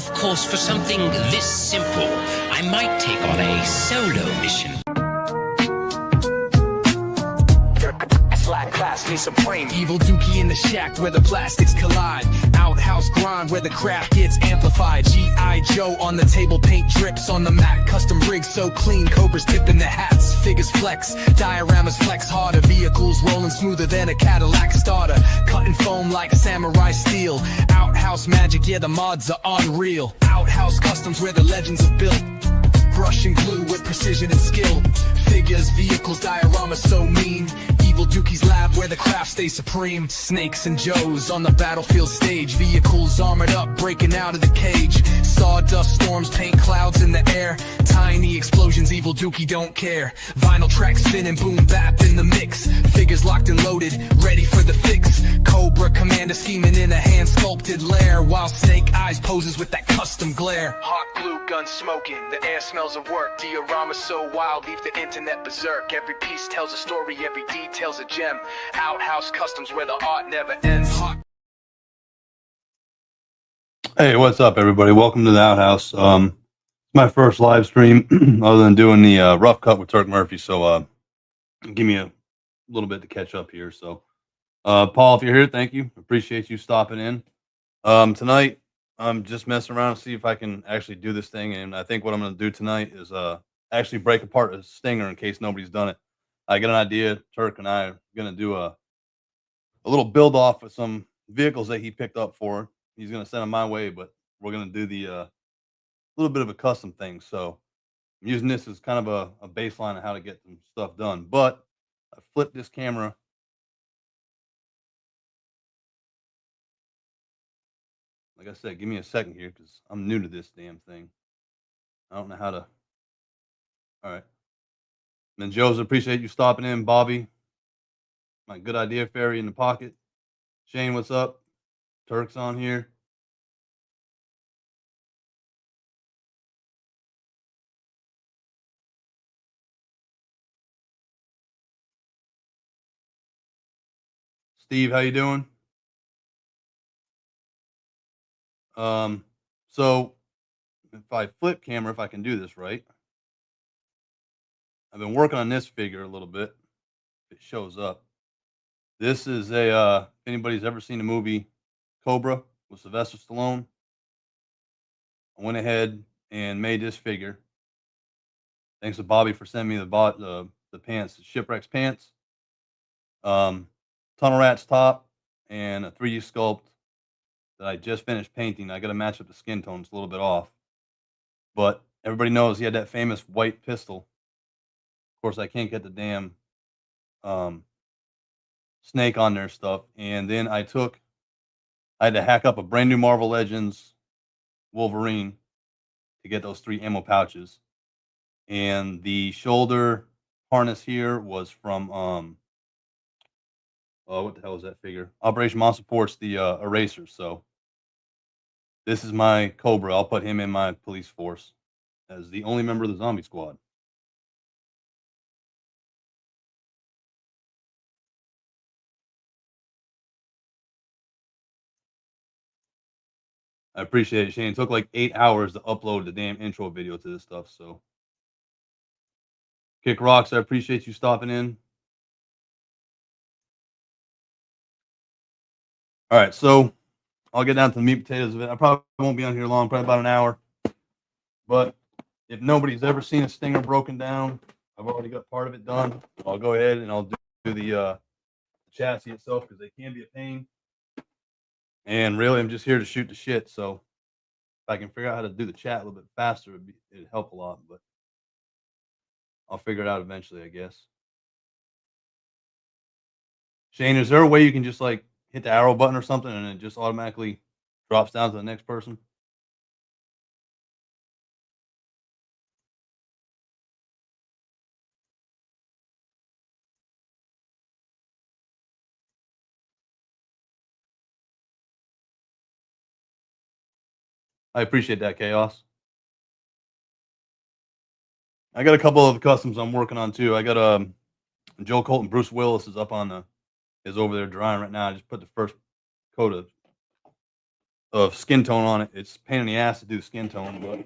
Of course, for something this simple, I might take on a solo mission. Supreme. Evil Dookie in the shack where the plastics collide. Outhouse grind where the craft gets amplified. G.I. Joe on the table, paint drips on the mat. Custom rigs so clean, cobras tipped in the hats. Figures flex, dioramas flex harder. Vehicles rolling smoother than a Cadillac starter. Cutting foam like samurai steel. Outhouse magic, yeah, the mods are unreal. Outhouse customs where the legends are built. Brush and glue with precision and skill. Figures, vehicles, dioramas so mean. Evil Dookie's lab where the craft stays supreme. Snakes and Joes on the battlefield stage. Vehicles armored up, breaking out of the cage. Sawdust storms paint clouds in the air. Tiny explosions, Evil Dookie don't care. Vinyl tracks spinning, boom bap in the mix. Figures locked and loaded, ready for the fix. Cobra commander scheming in a hand-sculpted lair. While Snake Eyes poses with that custom glare. Hot glue gun smoking, the air smells of work. Diorama so wild, leave the internet berserk. Every piece tells a story, every detail's a gem. Outhouse customs where the art never ends. Hot. Hey, what's up, everybody? Welcome to the Outhouse. It's my first live stream other than doing the rough cut with Turk Murphy, so give me a little bit to catch up here. So, Paul, if you're here, thank you. Appreciate you stopping in. Tonight, I'm just messing around to see if I can actually do this thing, and I think what I'm going to do tonight is actually break apart a stinger in case nobody's done it. I got an idea. Turk and I are going to do a little build off of some vehicles that he picked up for. He's going to send them my way, but we're going to do the little bit of a custom thing. So I'm using this as kind of a baseline of how to get some stuff done. But I flipped this camera. Like I said, give me a second here because I'm new to this damn thing. I don't know how to. All right. And Joseph, appreciate you stopping in. Bobby, my good idea fairy in the pocket. Shane, what's up? Turk's on here. Steve, how you doing? So if I flip camera, if I can do this right. I've been working on this figure a little bit. If it shows up. This is a if anybody's ever seen the movie Cobra with Sylvester Stallone, I went ahead and made this figure. Thanks to Bobby for sending me the pants, the Shipwreck's pants. Tunnel Rat's top and a 3D sculpt that I just finished painting. I got to match up the skin tone. It's a little bit off. But everybody knows he had that famous white pistol. Of course, I can't get the damn snake on their stuff. And then I had to hack up a brand new Marvel Legends Wolverine to get those 3 ammo pouches. And the shoulder harness here was from what the hell is that figure? Operation Monster Supports the Eraser. So this is my Cobra. I'll put him in my police force as the only member of the zombie squad. I appreciate it, Shane. It took like 8 hours to upload the damn intro video to this stuff. So, Kick Rocks, I appreciate you stopping in. All right, so I'll get down to the meat and potatoes of it. I probably won't be on here long, probably about an hour. But if nobody's ever seen a stinger broken down, I've already got part of it done. I'll go ahead and I'll do the chassis itself because they can be a pain. And really, I'm just here to shoot the shit. So if I can figure out how to do the chat a little bit faster, it'd help a lot. But I'll figure it out eventually, I guess. Shane, is there a way you can just like hit the arrow button or something and it just automatically drops down to the next person? I appreciate that, Chaos. I got a couple of customs I'm working on too. I got Joe Colton, Bruce Willis is up on is over there drying right now. I just put the first coat of skin tone on it. It's a pain in the ass to do skin tone, but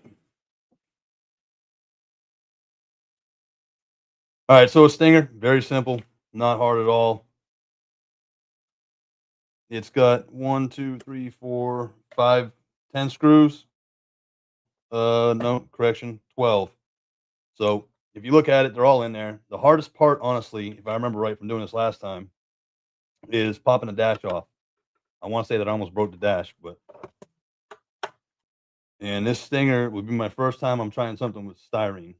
all right. So a stinger, very simple, not hard at all. It's got 1, 2, 3, 4, 5, 10 screws. No, correction, 12. So if you look at it, they're all in there. The hardest part, honestly, if I remember right from doing this last time, is popping the dash off. I want to say that I almost broke the dash, but and this stinger would be my first time I'm trying something with styrene.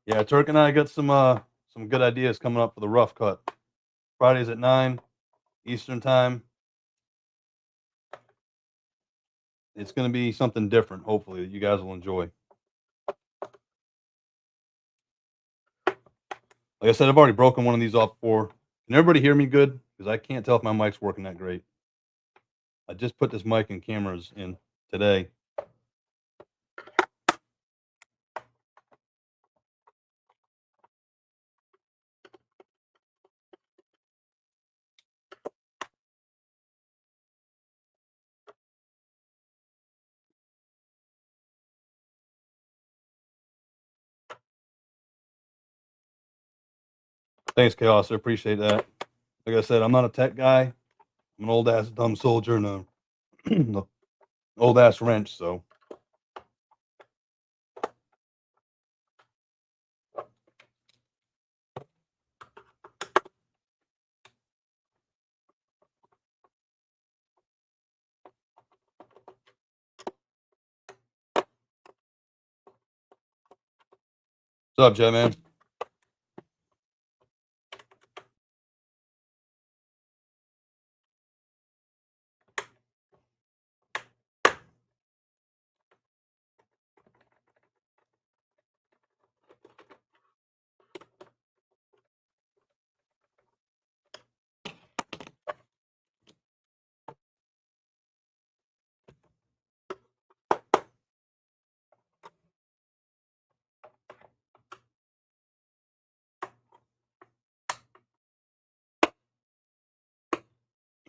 Yeah, Turk and I got some good ideas coming up for the rough cut. Fridays at 9 Eastern time. It's going to be something different, hopefully, that you guys will enjoy. Like I said, I've already broken one of these off before. Can everybody hear me good? Because I can't tell if my mic's working that great. I just put this mic and cameras in today. Thanks, Chaos. I appreciate that. Like I said, I'm not a tech guy. I'm an old ass dumb soldier and a old ass wrench. So what's up, Jet Man?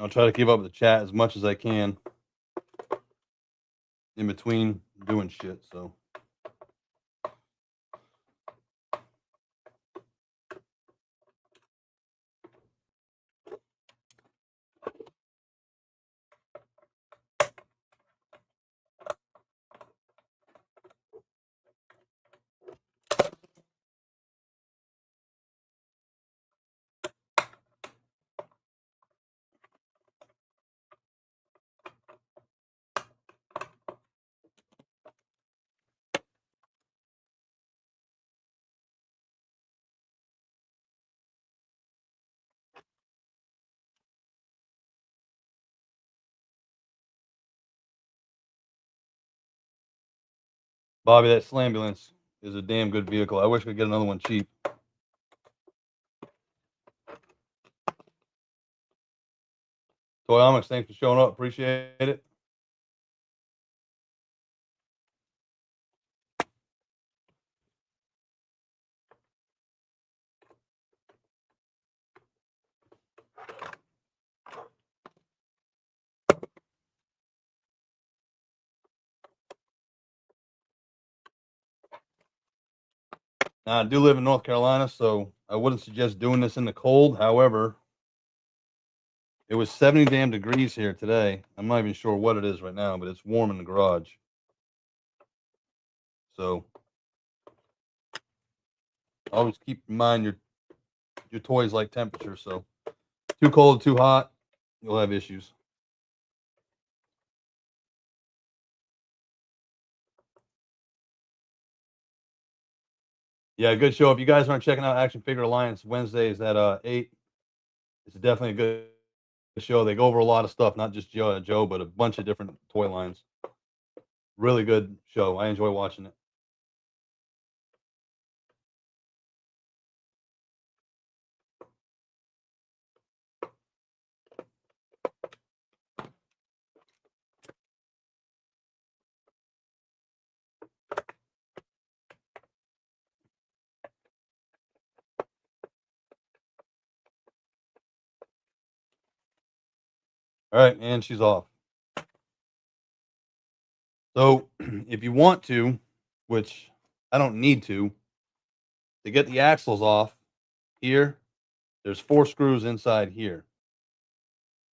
I'll try to keep up with the chat as much as I can in between doing shit. So Bobby, that Slambulance is a damn good vehicle. I wish we could get another one cheap. Toyomics, thanks for showing up. Appreciate it. Now, I do live in North Carolina, so I wouldn't suggest doing this in the cold. However, it was 70 damn degrees here today. I'm not even sure what it is right now, but it's warm in the garage. So always keep in mind your toys like temperature. So too cold, too hot, you'll have issues. Yeah, good show. If you guys aren't checking out Action Figure Alliance Wednesdays at 8, it's definitely a good show. They go over a lot of stuff, not just Joe, but a bunch of different toy lines. Really good show. I enjoy watching it. All right, and she's off. So if you want to, which I don't need to get the axles off here, there's 4 screws inside here.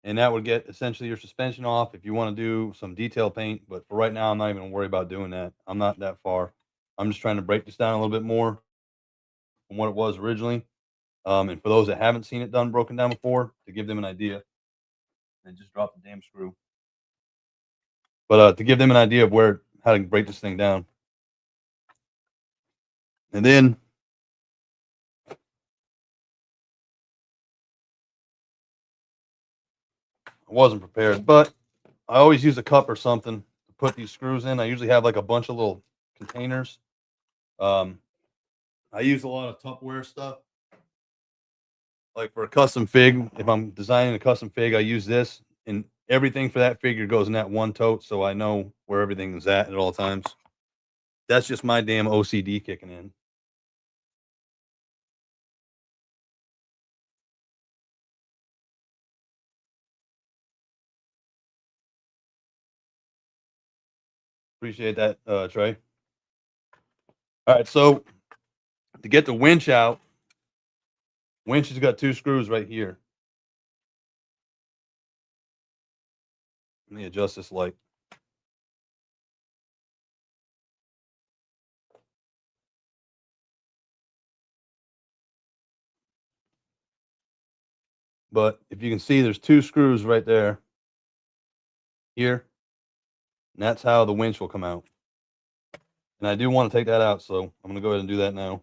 And that would get essentially your suspension off if you want to do some detail paint. But for right now, I'm not even gonna worry about doing that. I'm not that far. I'm just trying to break this down a little bit more from what it was originally. And for those that haven't seen it done broken down before, to give them an idea, and just drop the damn screw. But to give them an idea of how to break this thing down. And then I wasn't prepared, but I always use a cup or something to put these screws in. I usually have like a bunch of little containers. Um, I use a lot of Tupperware stuff. Like for a custom fig, if I'm designing a custom fig, I use this, and everything for that figure goes in that one tote, so I know where everything is at all times. That's just my damn OCD kicking in. Appreciate that, Trey. All right, so to get the winch out, winch has got 2 screws right here. Let me adjust this light. But if you can see, there's 2 screws right there, here, and that's how the winch will come out. And I do want to take that out, so I'm going to go ahead and do that now.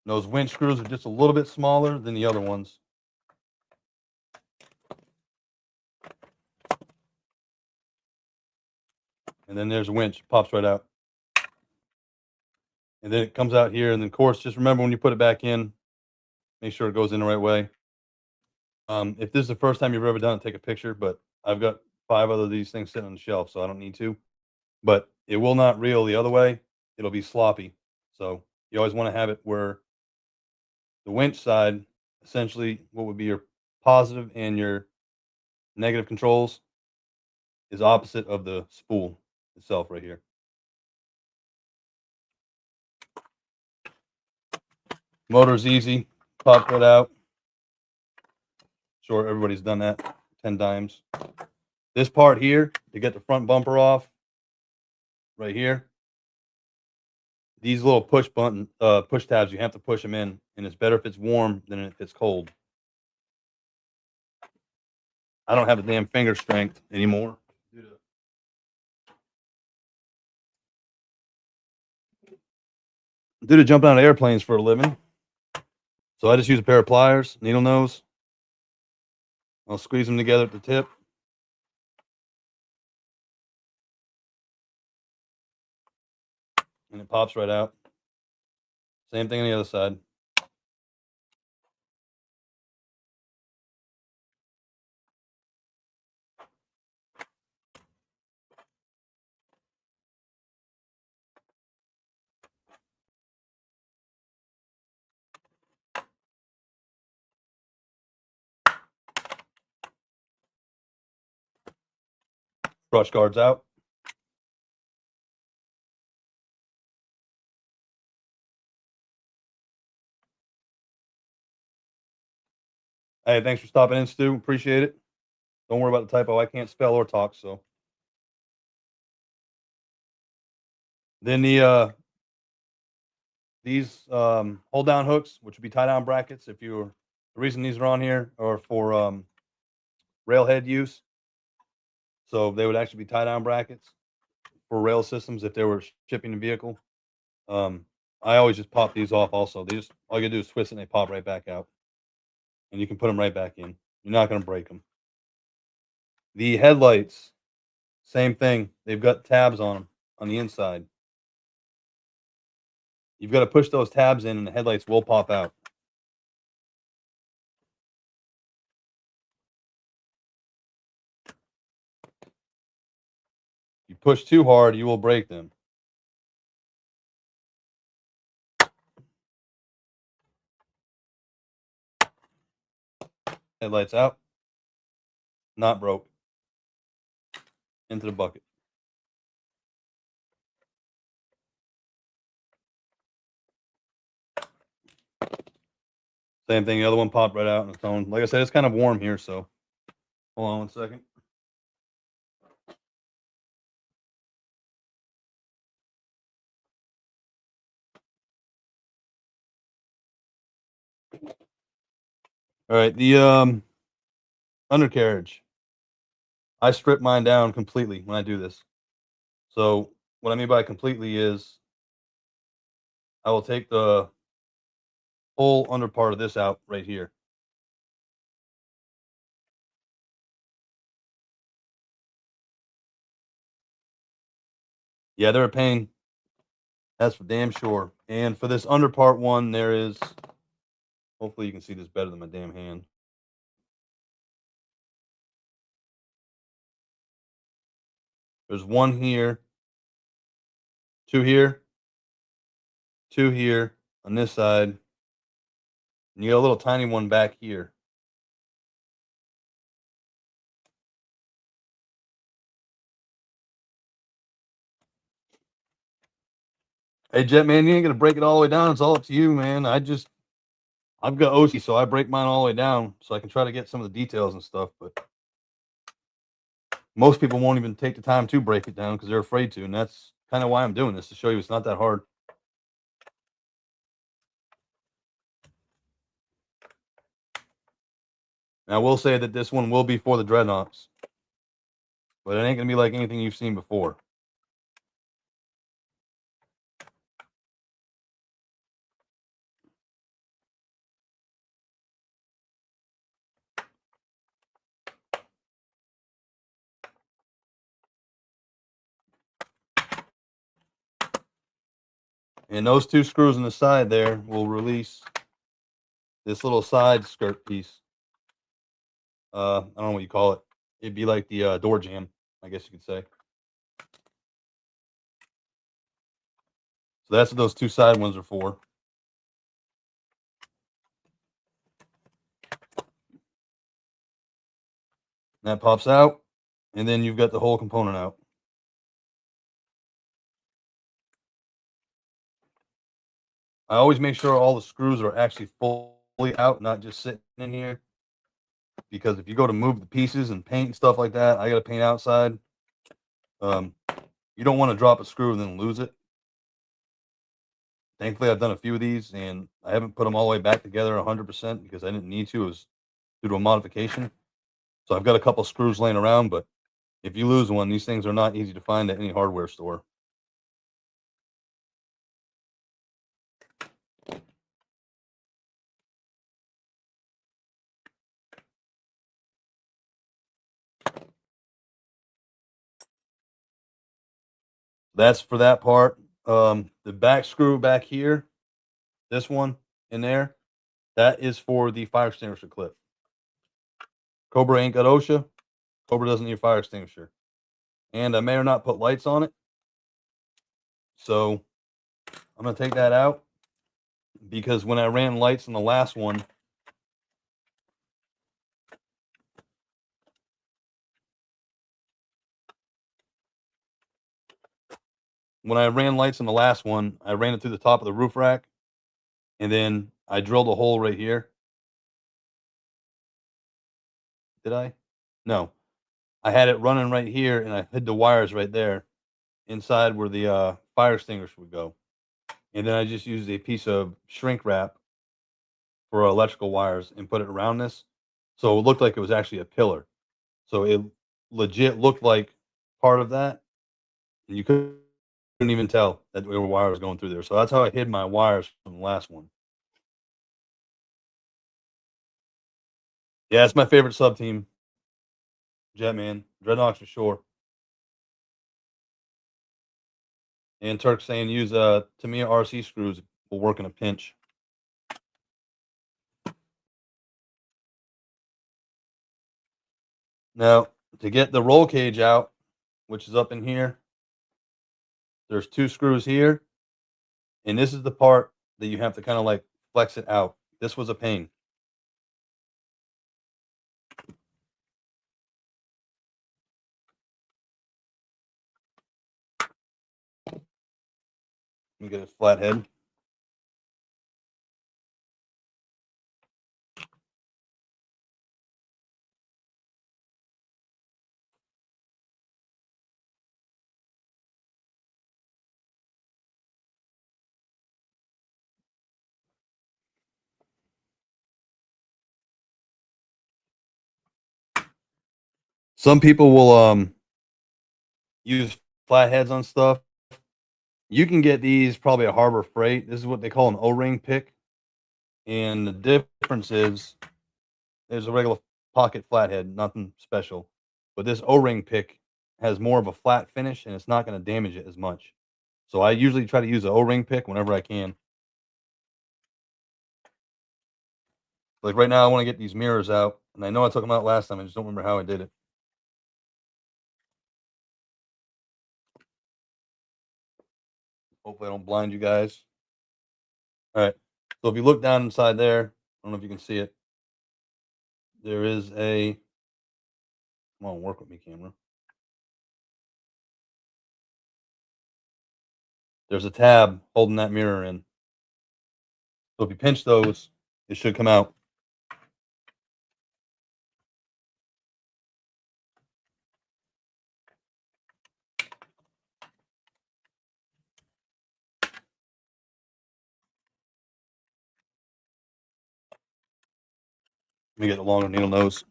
Those winch screws are just a little bit smaller than the other ones. And then there's a winch, pops right out. And then it comes out here. And then, of course, just remember when you put it back in, make sure it goes in the right way. If this is the first time you've ever done it, take a picture. But I've got 5 other of these things sitting on the shelf, so I don't need to. But it will not reel the other way. It'll be sloppy. So you always want to have it where the winch side, essentially what would be your positive and your negative controls, is opposite of the spool itself right here. Motor's easy, pops right out. Sure, everybody's done that 10 times. This part here, to get the front bumper off, right here, these little push tabs, you have to push them in, and it's better if it's warm than if it's cold. I don't have the damn finger strength anymore. Due to jumping out of airplanes for a living. So I just use a pair of pliers, needle nose. I'll squeeze them together at the tip. And it pops right out. Same thing on the other side. Brush guards out. Hey, thanks for stopping in, Stu. Appreciate it. Don't worry about the typo. I can't spell or talk, so. Then these hold down hooks, which would be tie down brackets. The reason these are on here are for railhead use. So they would actually be tie down brackets for rail systems if they were shipping the vehicle. I always just pop these off also. All you do is twist it and they pop right back out. And you can put them right back in. You're not going to break them. The headlights, same thing. They've got tabs on them. on the inside. You've got to push those tabs in and the headlights will pop out. You push too hard, you will break them. Headlights out. Not broke. Into the bucket. Same thing. The other one popped right out on its own. Like I said, it's kind of warm here, so hold on one second. All right, the undercarriage. I strip mine down completely when I do this. So what I mean by completely is I will take the whole under part of this out right here. Yeah, they're a pain. That's for damn sure. And for this under part one, there is, hopefully you can see this better than my damn hand. There's one here, two here, two here on this side, and you got a little tiny one back here. Hey, Jet man, you ain't gonna break it all the way down. It's all up to you, man. I've got OC, so I break mine all the way down so I can try to get some of the details and stuff. But most people won't even take the time to break it down because they're afraid to, and that's kind of why I'm doing this, to show you it's not that hard. Now, I will say that this one will be for the dreadnoughts, but it ain't gonna be like anything you've seen before. And those two screws on the side there will release this little side skirt piece. I don't know what you call it. It'd be like the door jamb, I guess you could say. So that's what those two side ones are for. That pops out, and then you've got the whole component out. I always make sure all the screws are actually fully out, not just sitting in here. Because if you go to move the pieces and paint and stuff like that, I got to paint outside. You don't want to drop a screw and then lose it. Thankfully, I've done a few of these, and I haven't put them all the way back together 100% because I didn't need to. It was due to a modification. So I've got a couple screws laying around, but if you lose one, these things are not easy to find at any hardware store. That's for that part. The back screw back here, this one in there, that is for the fire extinguisher clip. Cobra ain't got OSHA. Cobra doesn't need a fire extinguisher. And I may or not put lights on it. So I'm going to take that out because when I ran lights on the last one, I ran it through the top of the roof rack, and then I drilled a hole right here. Did I? No. I had it running right here, and I hid the wires right there inside where the fire extinguisher would go. And then I just used a piece of shrink wrap for electrical wires and put it around this. So it looked like it was actually a pillar. So it legit looked like part of that. And you couldn't even tell that there were wires going through there. So that's how I hid my wires from the last one. Yeah, it's my favorite sub team. Jetman. Dreadnoughts for sure. And Turk's saying use Tamiya RC screws will work in a pinch. Now, to get the roll cage out, which is up in here, there's 2 screws here, and this is the part that you have to kind of like flex it out. This was a pain. Let me get a flat head. Some people will use flatheads on stuff. You can get these probably at Harbor Freight. This is what they call an O-ring pick. And the difference is there's a regular pocket flathead, nothing special. But this O-ring pick has more of a flat finish and it's not going to damage it as much. So I usually try to use an O-ring pick whenever I can. Like right now, I want to get these mirrors out. And I know I took them out last time. I just don't remember how I did it. Hopefully I don't blind you guys. All right. So if you look down inside there, I don't know if you can see it. There is a, come on, work with me, camera. There's a tab holding that mirror in. So if you pinch those, it should come out. Let me get the longer needle nose.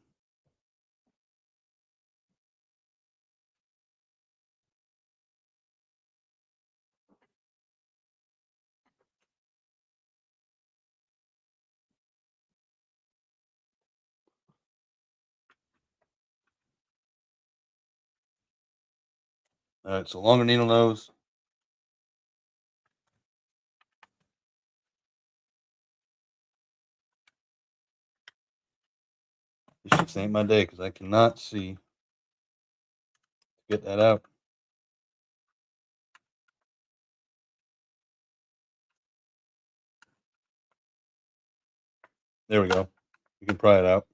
All right, so longer needle nose. This just ain't my day because I cannot see. Get that out. There we go. You can pry it out.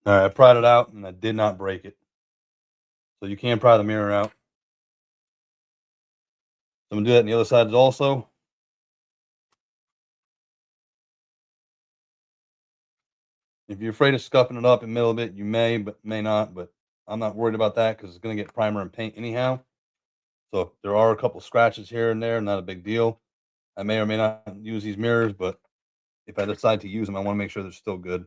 All right, I pried it out and I did not break it. So you can pry the mirror out. So I'm gonna do that on the other side also. If you're afraid of scuffing it up in the middle of it, you may, but may not. But I'm not worried about that because it's gonna get primer and paint anyhow. So if there are a couple scratches here and there, not a big deal. I may or may not use these mirrors, but if I decide to use them, I want to make sure they're still good.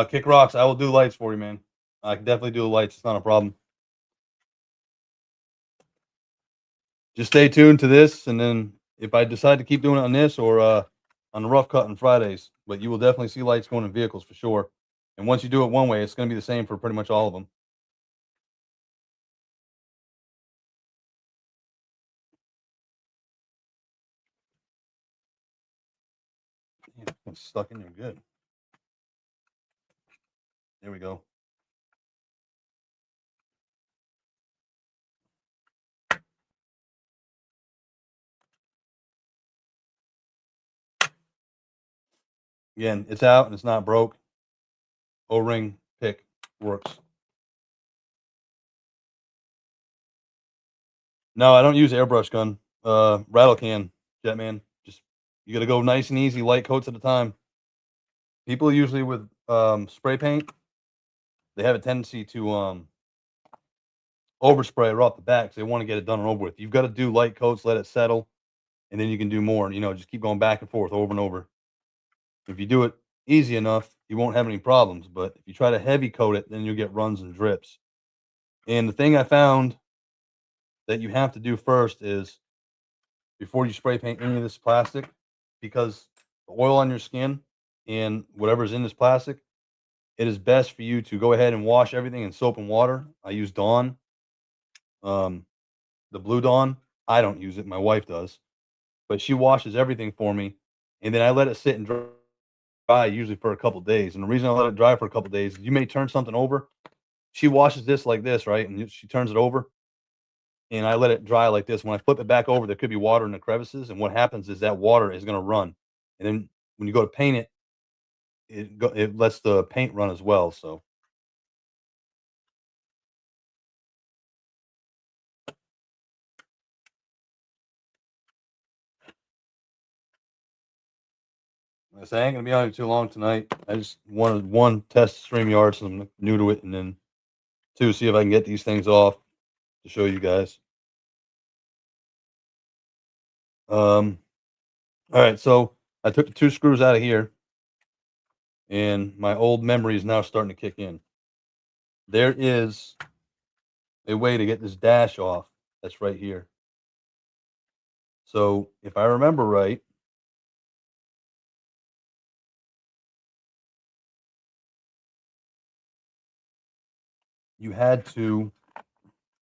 Kick rocks. I will do lights for you, man. I can definitely do the lights. It's not a problem. Just stay tuned to this, and then if I decide to keep doing it on this or on the rough cut on Fridays, but you will definitely see lights going in vehicles for sure. And once you do it one way, it's going to be the same for pretty much all of them. Damn, it's stuck in there good. There we go. Again, it's out and it's not broke. O-ring pick works. No, I don't use airbrush gun. Rattle can, Jetman. Just you got to go nice and easy, light coats at a time. People usually with spray paint, they have a tendency to overspray right off the bat because they want to get it done and over with. You've got to do light coats, let it settle, and then you can do more. You know, just keep going back and forth over and over. If you do it easy enough, you won't have any problems. But if you try to heavy coat it, then you'll get runs and drips. And the thing I found that you have to do first is before you spray paint any of this plastic, because the oil on your skin and whatever's in this plastic, it is best for you to go ahead and wash everything in soap and water. I use Dawn, um, the Blue Dawn. I don't use it. My wife does, but she washes everything for me, and then I let it sit and dry usually for a couple days. And the reason I let it dry for a couple days, you may turn something over. She washes this like this, right? And she turns it over, and I let it dry like this. When I flip it back over, there could be water in the crevices, and what happens is that water is going to run, and then when you go to paint it, it lets the paint run as well. So I say I ain't gonna be on it too long tonight. I just wanted one test StreamYard, so I'm new to it, and then two, see if I can get these things off to show you guys. Um, all right, so I took the two screws out of here, and my old memory is now starting to kick in. There is a way to get this dash off. That's right here. So if I remember right, you had to,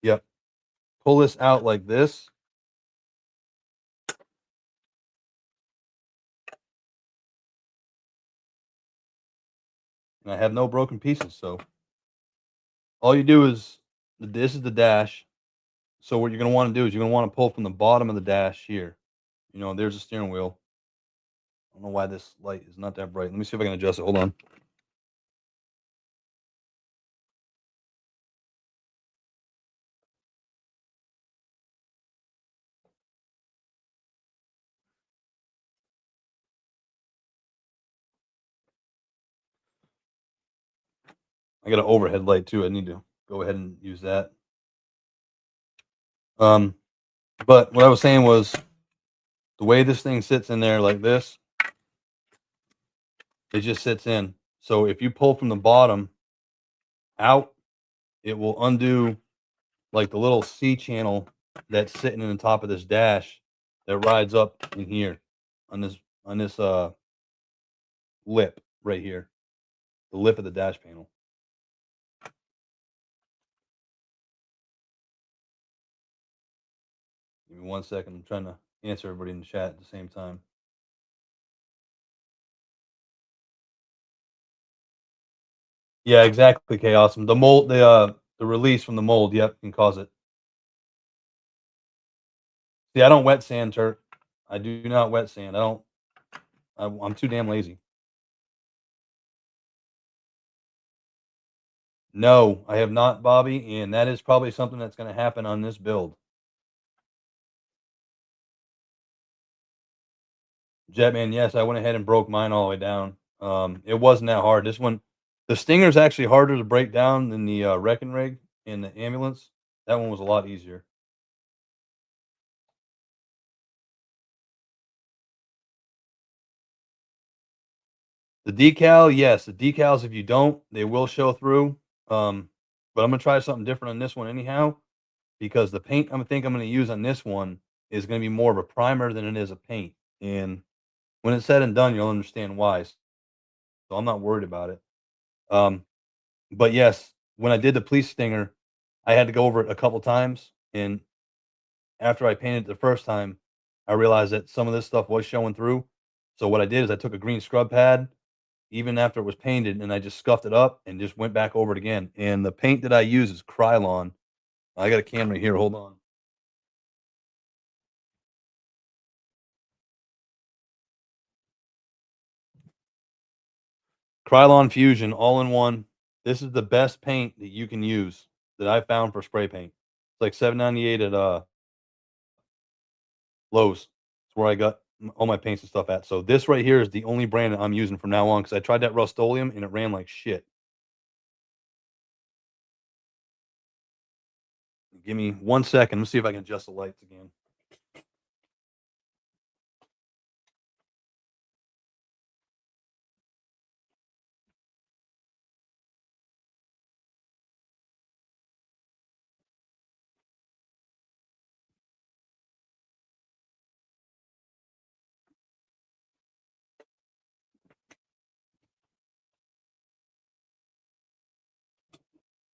yep, pull this out like this. And I have no broken pieces. So all you do is, this is the dash. So what you're going to want to do is you're going to want to pull from the bottom of the dash here. You know, there's the steering wheel. I don't know why this light is not that bright. Let me see if I can adjust it. Hold on. I got an overhead light too. I need to go ahead and use that. Um, but what I was saying was the way this thing sits in there like this, it just sits in. So if you pull from the bottom out, it will undo like the little C channel that's sitting in the top of this dash that rides up in here on this lip right here, the lip of the dash panel. Give me 1 second. I'm trying to answer everybody in the chat at the same time. Yeah, exactly, Chaos. The mold, the release from the mold, yep, can cause it. See, I don't wet sand, Turk. I do not wet sand. I don't. I'm too damn lazy. No, I have not, Bobby, and that is probably something that's going to happen on this build. Jetman, yes, I went ahead and broke mine all the way down. It wasn't that hard. This one, the Stinger's actually harder to break down than the Wrecking Rig and the Ambulance. That one was a lot easier. The decal, yes, the decals, if you don't, they will show through. But I'm gonna try something different on this one anyhow, because the paint I'm gonna use on this one is gonna be more of a primer than it is a paint. And when it's said and done, you'll understand why. So I'm not worried about it. Um, but yes, when I did the police stinger, I had to go over it a couple times, and after I painted it the first time, I realized that some of this stuff was showing through. So what I did is I took a green scrub pad, even after it was painted, and I just scuffed it up and just went back over it again. And the paint that I use is Krylon. I got a camera here. Hold on. Krylon Fusion, all in one. This is the best paint that you can use that I found for spray paint. It's like $7.98 at Lowe's. It's where I got all my paints and stuff at. So this right here is the only brand that I'm using from now on because I tried that Rust-Oleum and it ran like shit. Give me 1 second. Let's see if I can adjust the lights again.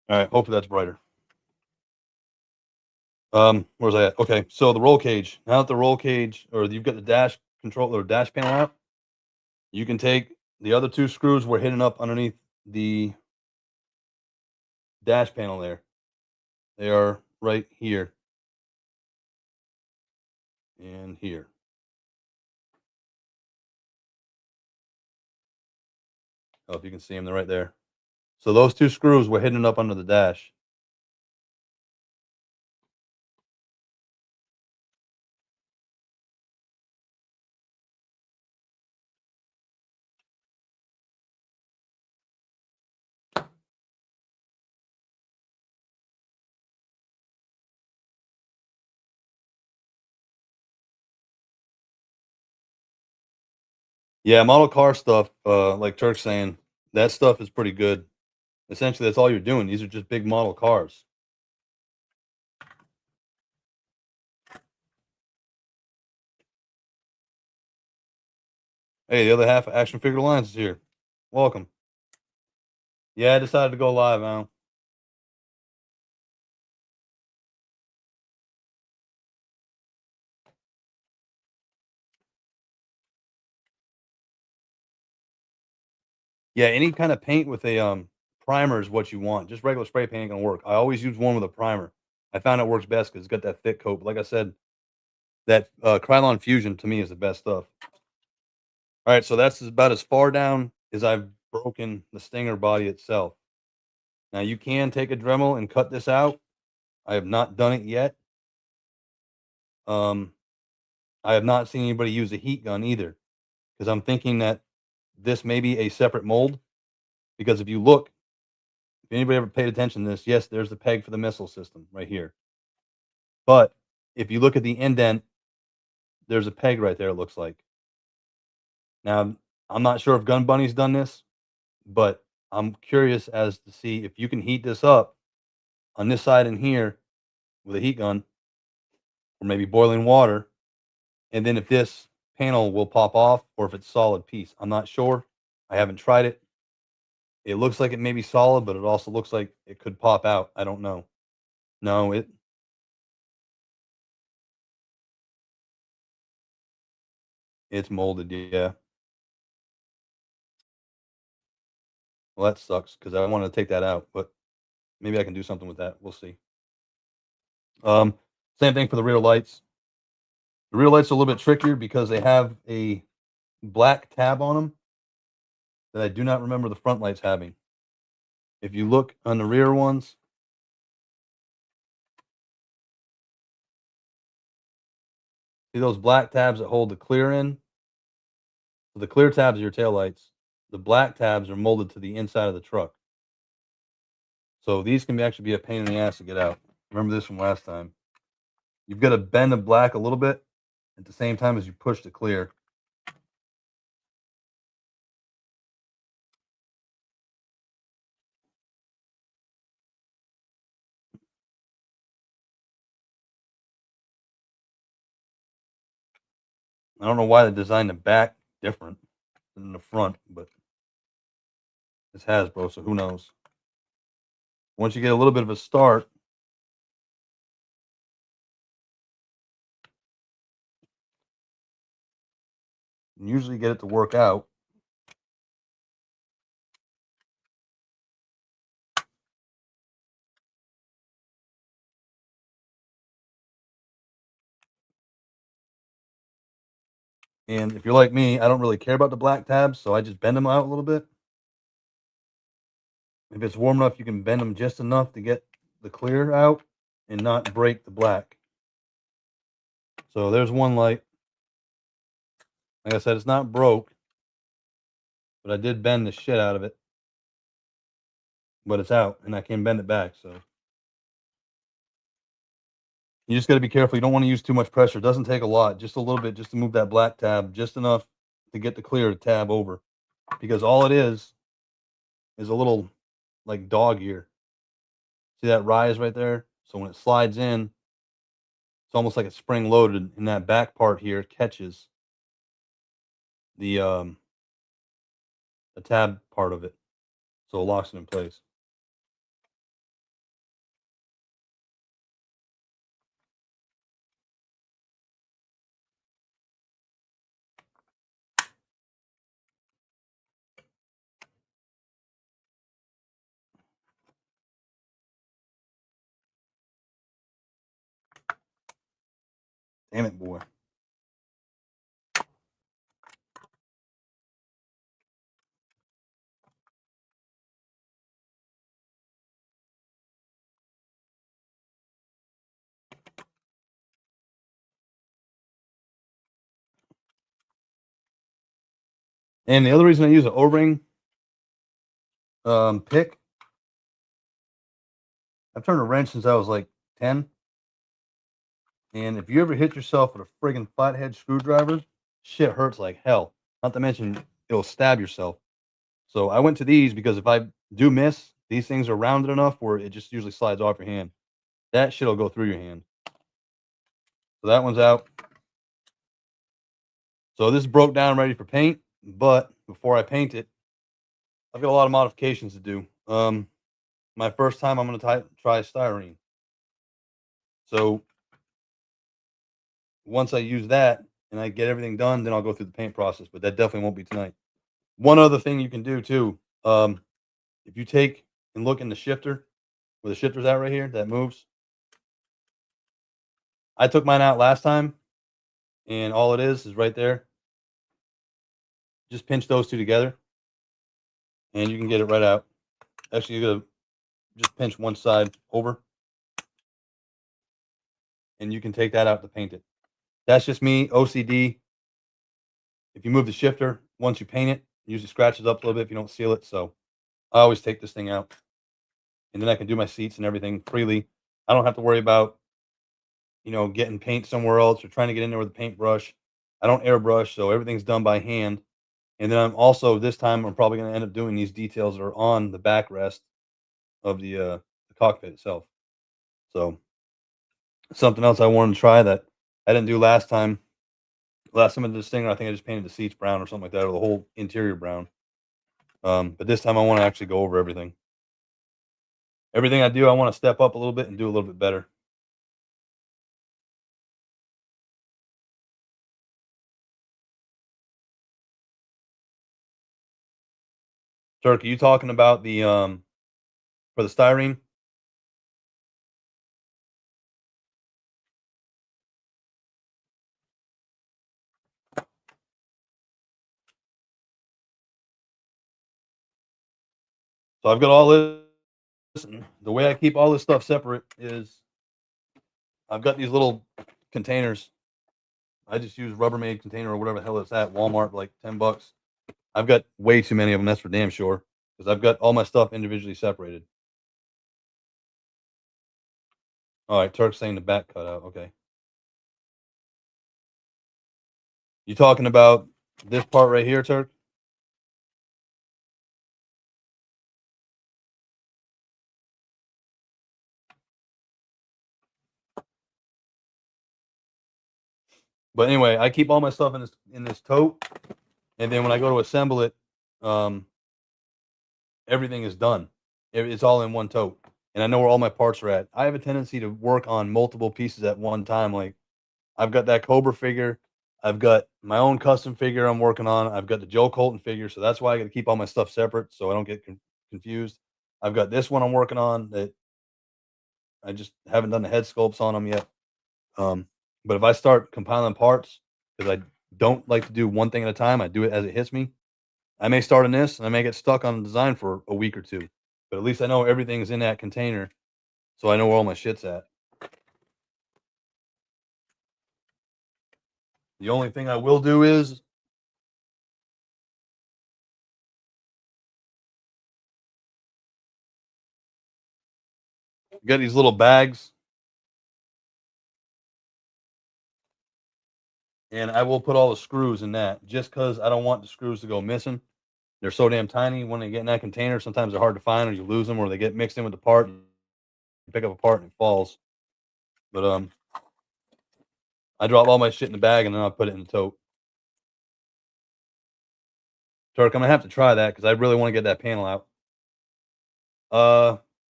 All right, hopefully that's brighter. Where's I at? Okay, so the roll cage. Now that the roll cage, or you've got the dash control or dash panel out, you can take the other two screws we're hidden up underneath the dash panel there. They are right here and here. Oh, if you can see them, they're right there. So those two screws were hidden up under the dash. Yeah, model car stuff, like Turk's saying, that stuff is pretty good. Essentially, that's all you're doing. These are just big model cars. Hey, the other half of Action Figure Alliance is here. Welcome. Yeah, I decided to go live, Al. Yeah, any kind of paint with a primer is what you want. Just regular spray paint ain't gonna work. I always use one with a primer. I found it works best because it's got that thick coat. But like I said, that Krylon Fusion to me is the best stuff. All right, so that's about as far down as I've broken the Stinger body itself. Now you can take a Dremel and cut this out. I have not done it yet. Um, I have not seen anybody use a heat gun either, because I'm thinking that this may be a separate mold. Because if you look, if anybody ever paid attention to this, yes, there's the peg for the missile system right here. But if you look at the indent, there's a peg right there. It looks like. Now I'm not sure if Gun Bunny's done this, but I'm curious as to see if you can heat this up on this side and here with a heat gun, or maybe boiling water, and then if this panel will pop off or if it's solid piece. I'm not sure. I haven't tried it. It looks like it may be solid, but it also looks like it could pop out. I don't know. No, it's molded. Yeah. Well, that sucks because I want to take that out, but maybe I can do something with that. We'll see. Um, Same thing for the rear lights. The rear lights are a little bit trickier because they have a black tab on them that I do not remember the front lights having. If you look on the rear ones, see those black tabs that hold the clear in? So the clear tabs are your tail lights. The black tabs are molded to the inside of the truck. So these can actually be a pain in the ass to get out. Remember this from last time. You've got to bend the black a little bit at the same time as you push the clear. I don't know why they designed the back different than the front, but it's Hasbro, so who knows? Once you get a little bit of a start, you usually get it to work out. And if you're like me, I don't really care about the black tabs, so I just bend them out a little bit. If it's warm enough, you can bend them just enough to get the clear out and not break the black. So there's one light. Like I said, it's not broke, but I did bend the shit out of it. But it's out, and I can bend it back. So you just got to be careful. You don't want to use too much pressure. It doesn't take a lot, just a little bit, just to move that black tab, just enough to get the clear tab over. Because all it is a little like dog ear. See that rise right there? So when it slides in, it's almost like it's spring loaded, and that back part here catches the the tab part of it, so it locks it in place. Damn it, boy. And the other reason I use an O-ring pick, I've turned a wrench since I was like 10. And if you ever hit yourself with a friggin' flathead screwdriver, shit hurts like hell. Not to mention, it'll stab yourself. So I went to these because if I do miss, these things are rounded enough where it just usually slides off your hand. That shit will go through your hand. So that one's out. So this is broke down, ready for paint. But before I paint it, I've got a lot of modifications to do. My first time, I'm going to try styrene. So once I use that and I get everything done, then I'll go through the paint process. But that definitely won't be tonight. One other thing you can do too, if you take and look in the shifter, where the shifter's at right here, that moves. I took mine out last time, and all it is right there. Just pinch those two together, and you can get it right out. Actually, you're gonna just pinch one side over, and you can take that out to paint it. That's just me, OCD. If you move the shifter, once you paint it, it usually scratches up a little bit if you don't seal it. So I always take this thing out, and then I can do my seats and everything freely. I don't have to worry about, getting paint somewhere else or trying to get in there with a paintbrush. I don't airbrush, so everything's done by hand. And then this time I'm probably going to end up doing these details that are on the backrest of the cockpit itself. So something else I wanted to try that I didn't do last time. Last time I did this thing, I think I just painted the seats brown or something like that, or the whole interior brown. But this time I want to actually go over everything. Everything I do, I want to step up a little bit and do a little bit better. Turk, are you talking about the for the styrene? So I've got all this. The way I keep all this stuff separate is I've got these little containers. I just use Rubbermaid container or whatever the hell it's at Walmart, like $10. I've got way too many of them. That's for damn sure, because I've got all my stuff individually separated. All right, Turk's saying the back cut out. Okay. You talking about this part right here, Turk? But anyway, I keep all my stuff in this tote, and then when I go to assemble it, um, everything is done. It's all in one tote, and I know where all my parts are at. I have a tendency to work on multiple pieces at one time. Like I've got that Cobra figure, I've got my own custom figure I'm working on. I've got the Joe Colton figure, so that's why I got to keep all my stuff separate so I don't get confused. I've got this one I'm working on that I just haven't done the head sculpts on them yet. But if I start compiling parts, because I don't like to do one thing at a time, I do it as it hits me. I may start on this and I may get stuck on the design for a week or two, but at least I know everything's in that container, so I know where all my shit's at. The only thing I will do is get these little bags, and I will put all the screws in that just because I don't want the screws to go missing. They're so damn tiny when they get in that container. Sometimes they're hard to find, or you lose them, or they get mixed in with the part. You pick up a part and it falls. But I drop all my shit in the bag and then I'll put it in the tote. Turk, I'm gonna have to try that because I really want to get that panel out.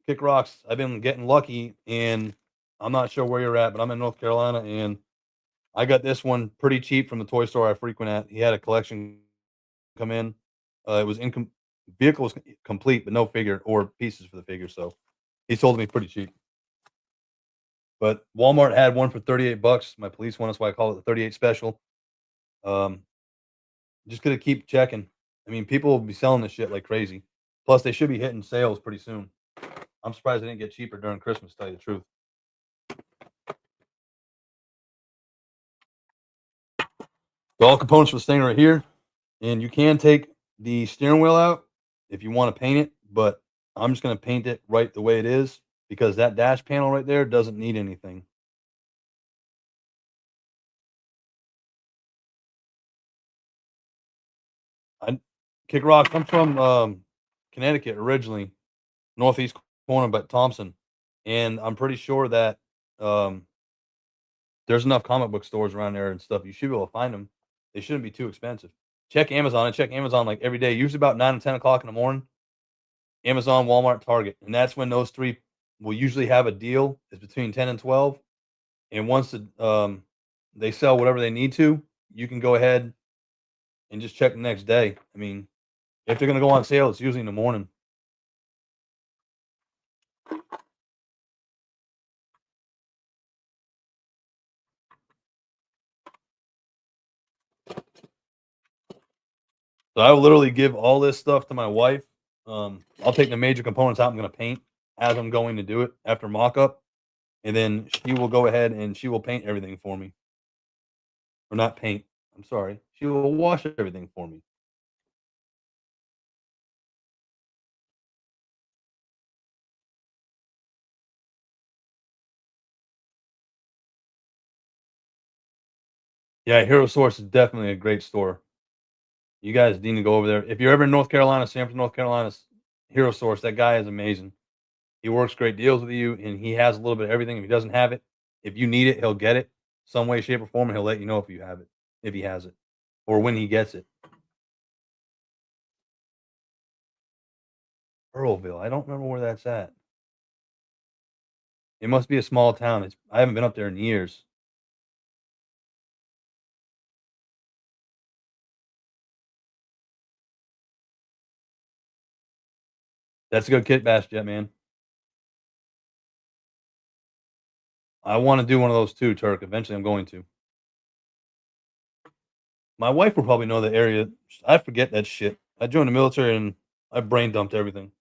Kick rocks. I've been getting lucky, and I'm not sure where you're at, but I'm in North Carolina, and I got this one pretty cheap from the toy store I frequent at. He had a collection come in. It was vehicle was complete, but no figure or pieces for the figure. So he sold me pretty cheap. But Walmart had one for $38. My police one, that's why I call it the 38 special. Um, just gonna keep checking. I mean, people will be selling this shit like crazy. Plus, they should be hitting sales pretty soon. I'm surprised they didn't get cheaper during Christmas, to tell you the truth. So all components for this thing right here. And you can take the steering wheel out if you want to paint it, but I'm just going to paint it right the way it is because that dash panel right there doesn't need anything. I Kick Rock. I'm from Connecticut originally, northeast corner, but Thompson, and I'm pretty sure that um, there's enough comic book stores around there and stuff. You should be able to find them. They shouldn't be too expensive. Check Amazon. I check Amazon like every day, usually about 9 and 10 o'clock in the morning. Amazon, Walmart, Target, and that's when those three will usually have a deal. It's between 10 and 12, and once they sell whatever they need to, you can go ahead and just check the next day. I mean, if they're going to go on sale, it's usually in the morning. So I will literally give all this stuff to my wife. I'll take the major components out I'm going to paint as I'm going to do it after mock-up, and then she will go ahead and she will paint everything for me. Or not paint, I'm sorry. She will wash everything for me. Yeah, Hero Source is definitely a great store. You guys need to go over there. If you're ever in North Carolina, Sanford, North Carolina, Hero Source, that guy is amazing. He works great deals with you, and he has a little bit of everything. If he doesn't have it, if you need it, he'll get it some way, shape, or form, and he'll let you know if you have it, if he has it, or when he gets it. Earlville, I don't remember where that's at. It must be a small town. I haven't been up there in years. That's a good kit bash, Jet Man. I want to do one of those too, Turk. Eventually, I'm going to. My wife will probably know the area. I forget that shit. I joined the military and I brain dumped everything.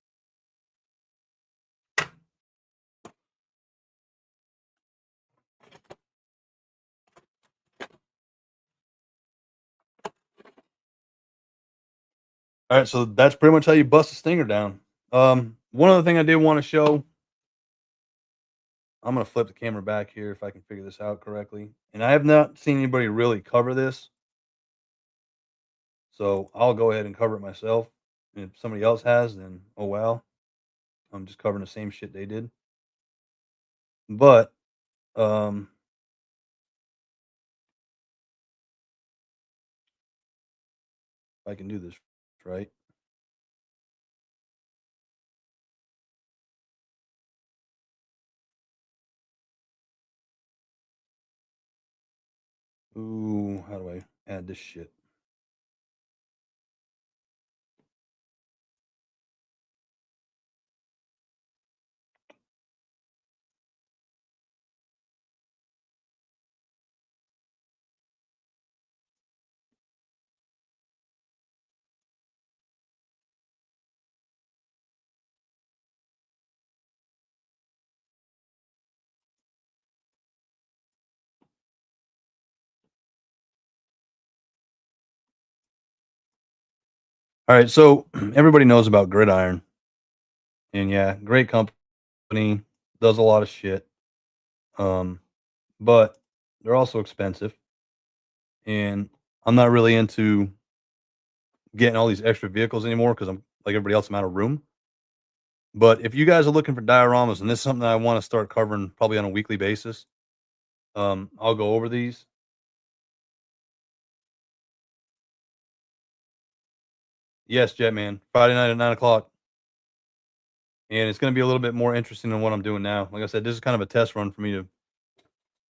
All right, so that's pretty much how you bust a stinger down. One other thing I did want to show. I'm gonna flip the camera back here if I can figure this out correctly. And I have not seen anybody really cover this, so I'll go ahead and cover it myself. And if somebody else has, then oh well. I'm just covering the same shit they did. But um, if I can do this right. Ooh, how do I add this shit? All right, so everybody knows about Gridiron, and yeah, great company, does a lot of shit. Um, but they're also expensive, and I'm not really into getting all these extra vehicles anymore because I'm like everybody else, I'm out of room. But if you guys are looking for dioramas, and this is something that I want to start covering probably on a weekly basis, I'll go over these. Yes, Jetman, Friday night at 9 o'clock, and it's going to be a little bit more interesting than what I'm doing now. Like I said, this is kind of a test run for me to.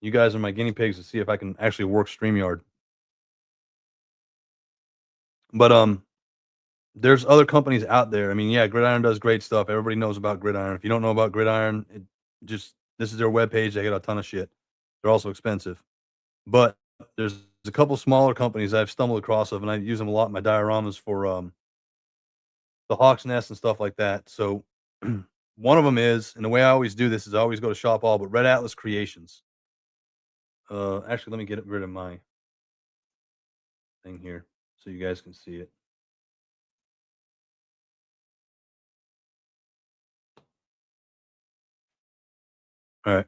You guys are my guinea pigs to see if I can actually work StreamYard. But there's other companies out there. I mean, yeah, Gridiron does great stuff. Everybody knows about Gridiron. If you don't know about Gridiron, just This is their webpage. They got a ton of shit. They're also expensive, but there's a couple smaller companies I've stumbled across of, and I use them a lot in my dioramas for the hawk's nest and stuff like that. So one of them is, and the way I always do this is I always go to Shop All, but Red Atlas Creations. Actually, let me get rid of my thing here so you guys can see it. All right.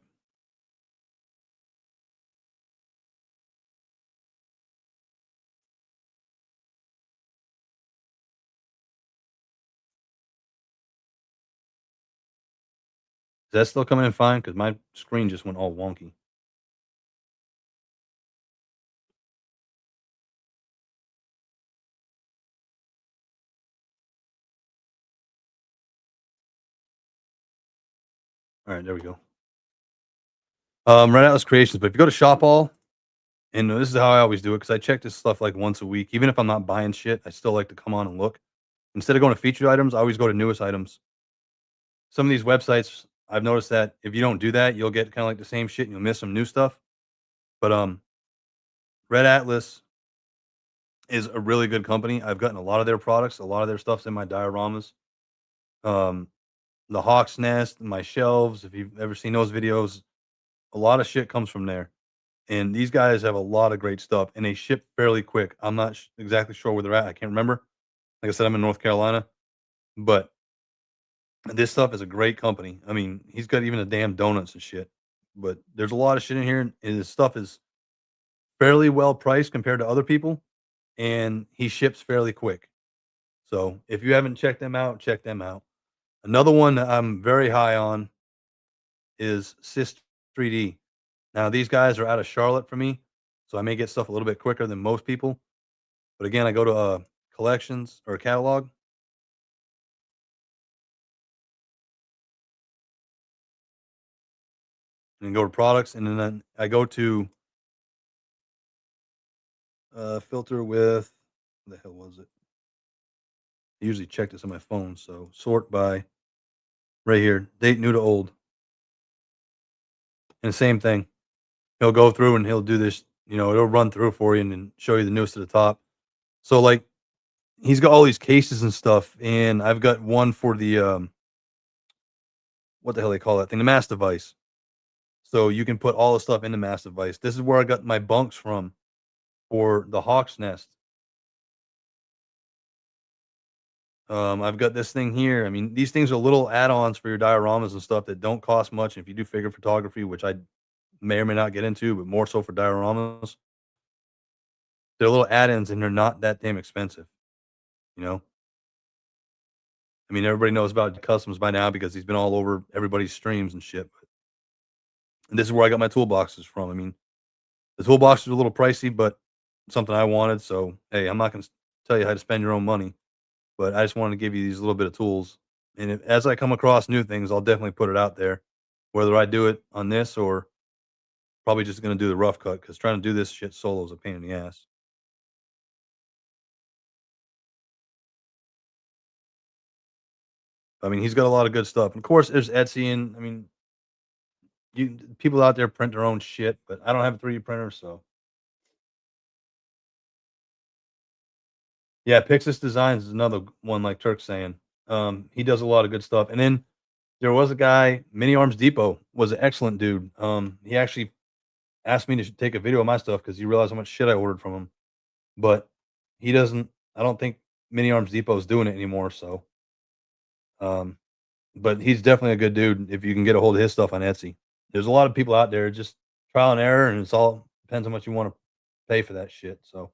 Is that still coming in fine? Because my screen just went all wonky. All right, there we go. Red Atlas Creations. But if you go to Shop All, and this is how I always do it because I check this stuff like once a week. Even if I'm not buying shit, I still like to come on and look. Instead of going to featured items, I always go to newest items. Some of these websites, I've noticed that if you don't do that, you'll get kind of like the same shit and you'll miss some new stuff. But Red Atlas is a really good company. I've gotten a lot of their products. A lot of their stuff's in my dioramas. Um, the Hawk's Nest, my shelves. If you've ever seen those videos, a lot of shit comes from there. And these guys have a lot of great stuff, and they ship fairly quick. I'm not exactly sure where they're at. I can't remember. Like I said, I'm in North Carolina, but this stuff is a great company. I mean, he's got even the damn donuts and shit. But there's a lot of shit in here, and his stuff is fairly well priced compared to other people, and he ships fairly quick. So if you haven't checked them out, check them out. Another one that I'm very high on is Sys 3D. Now these guys are out of Charlotte for me, so I may get stuff a little bit quicker than most people. But again, I go to collections or catalog and go to products, and then I go to filter with what the hell was it? I usually check this on my phone, so sort by right here, date new to old, and the same thing. He'll go through and he'll do this. It'll run through for you and then show you the newest to the top. So like he's got all these cases and stuff, and I've got one for the what the hell they call that thing, the mass device. So you can put all the stuff in the mass device. This is where I got my bunks from for the Hawk's Nest. I've got this thing here. I mean, these things are little add-ons for your dioramas and stuff that don't cost much. If you do figure photography, which I may or may not get into, but more so for dioramas, they're little add-ins and they're not that damn expensive. You know, I mean, everybody knows about customs by now because he's been all over everybody's streams and shit. And this is where I got my toolboxes from. I mean, the toolboxes are a little pricey, but something I wanted. So hey, I'm not going to tell you how to spend your own money, but I just wanted to give you these little bit of tools. And as I come across new things, I'll definitely put it out there, whether I do it on this or probably just going to do the rough cut because trying to do this shit solo is a pain in the ass. I mean, he's got a lot of good stuff. And of course, there's Etsy, and I mean, people out there print their own shit, but I don't have a 3D printer, so yeah. Pixis Designs is another one, like Turk's saying. He does a lot of good stuff. And then there was a guy, Mini Arms Depot, was an excellent dude. He actually asked me to take a video of my stuff because he realized how much shit I ordered from him. But he doesn't. I don't think Mini Arms Depot is doing it anymore. So, um, but he's definitely a good dude if you can get a hold of his stuff on Etsy. There's a lot of people out there, just trial and error, and it's all depends on what you want to pay for that shit. So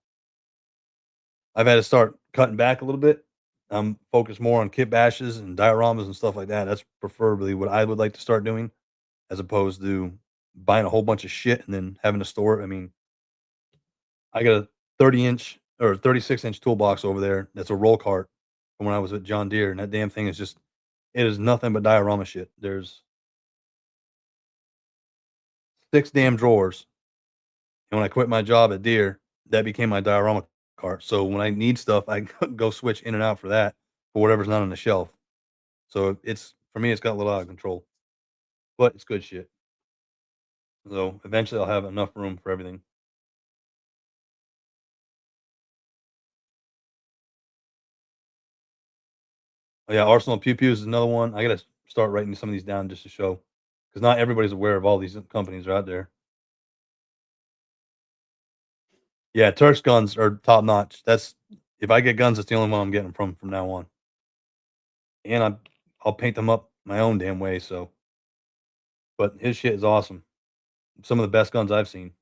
I've had to start cutting back a little bit. I'm focused more on kit bashes and dioramas and stuff like that. That's preferably what I would like to start doing, as opposed to buying a whole bunch of shit and then having to store it. I mean, I got a 30-inch or 36-inch toolbox over there. That's a roll cart from when I was at John Deere, and that damn thing is just it is nothing but diorama shit. There's 6 damn drawers, and when I quit my job at Deere, that became my diorama cart. So when I need stuff, I go switch in and out for that for whatever's not on the shelf. So it's for me, it's got a little out of control, but it's good shit. So eventually I'll have enough room for everything. Oh, yeah, Arsenal Pew Pews is another one. I gotta start writing some of these down just to show, because not everybody's aware of all these companies are out there. Yeah, Turks guns are top notch. That's if I get guns, that's the only one I'm getting from now on. And I'll paint them up my own damn way. So, but his shit is awesome. Some of the best guns I've seen.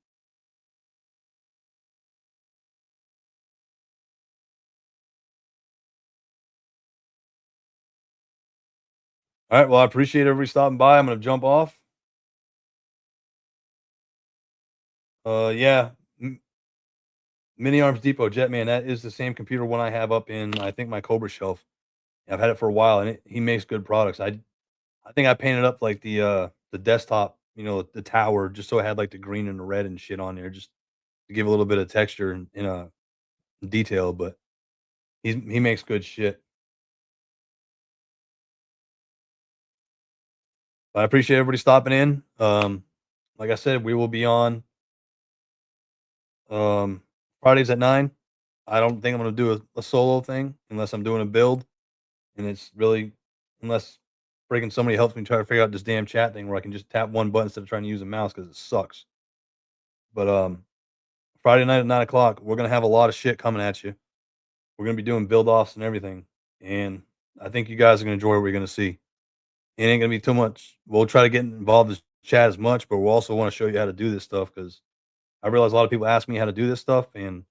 All right. Well, I appreciate everybody stopping by. I'm gonna jump off. Yeah, Mini Arms Depot Jetman. That is the same computer one I have up in I think my Cobra shelf. I've had it for a while, and he makes good products. I think I painted up like the desktop, the tower, just so it had like the green and the red and shit on there, just to give a little bit of texture and detail. But he makes good shit. But I appreciate everybody stopping in. Like I said, we will be on um, Fridays at 9. I don't think I'm gonna do a solo thing unless I'm doing a build, and it's really unless freaking somebody helps me try to figure out this damn chat thing where I can just tap one button instead of trying to use a mouse because it sucks. But Friday night at 9 o'clock, we're gonna have a lot of shit coming at you. We're gonna be doing build offs and everything, and I think you guys are gonna enjoy what we're gonna see. It ain't gonna be too much. We'll try to get involved in chat as much, but we'll also want to show you how to do this stuff because I realize a lot of people ask me how to do this stuff, and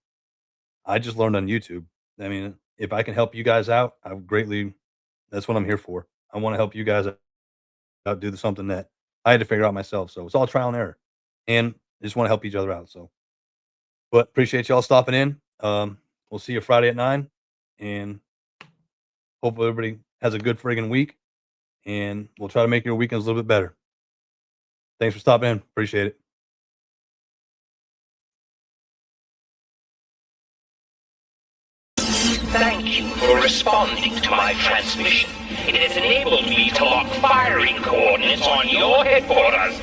I just learned on YouTube. I mean, if I can help you guys out, I would greatly. That's what I'm here for. I want to help you guys out do something that I had to figure out myself. So it's all trial and error, and I just want to help each other out. So, but appreciate y'all stopping in. We'll see you Friday at 9, and hopefully everybody has a good friggin' week, and we'll try to make your weekends a little bit better. Thanks for stopping in. Appreciate it. Thank you for responding to my transmission. It has enabled me to lock firing coordinates on your headquarters.